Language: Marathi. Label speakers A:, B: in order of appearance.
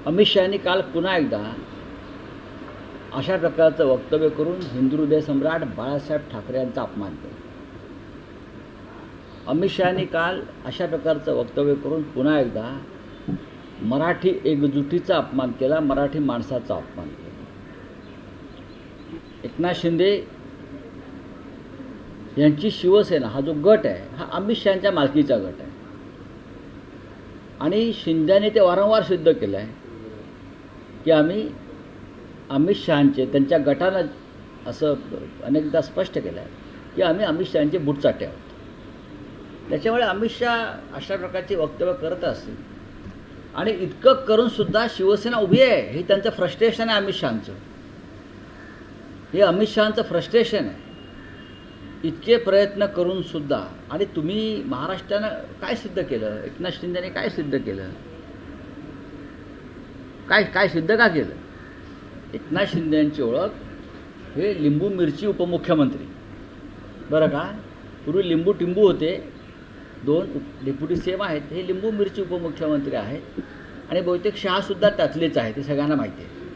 A: अमित शहानी काल पुन्हा एकदा अशा प्रकारचं वक्तव्य करून हिंदू हृदय सम्राट बाळासाहेब ठाकरे यांचा अपमान केला. अमित शहानी काल अशा प्रकारचं वक्तव्य करून पुन्हा एकदा मराठी एकजुटीचा अपमान केला, मराठी माणसाचा अपमान केला. एकनाथ शिंदे यांची शिवसेना हा जो गट आहे हा अमित शहांच्या मालकीचा गट आहे आणि शिंदेने ते वारंवार सिद्ध केलं आहे की आम्ही अमित शहांचे, त्यांच्या गटानं असं अनेकदा स्पष्ट केलं आहे की आम्ही अमित शहांचे बुटचाटे आहोत. त्याच्यामुळे अमित शहा अशा प्रकारची वक्तव्य करत असतील आणि इतकं करूनसुद्धा शिवसेना उभी आहे. हे त्यांचं फ्रस्ट्रेशन आहे अमित शहांचं. हे अमित शहांचं फ्रस्ट्रेशन आहे. इतके प्रयत्न करूनसुद्धा. आणि तुम्ही महाराष्ट्रानं काय सिद्ध केलं? एकनाथ शिंदेने काय सिद्ध केलं? काय सिद्ध का केलं? एकनाथ शिंदे यांची ओळख हे लिंबू मिरची उपमुख्यमंत्री, बरं का. पूर्वी लिंबू टिंबू होते, 2 डेप्युटी सीएम आहेत. हे लिंबू मिरची उपमुख्यमंत्री आहेत आणि बहुतेक शहासुद्धा त्यातलेच आहे, ते सगळ्यांना माहिती आहे.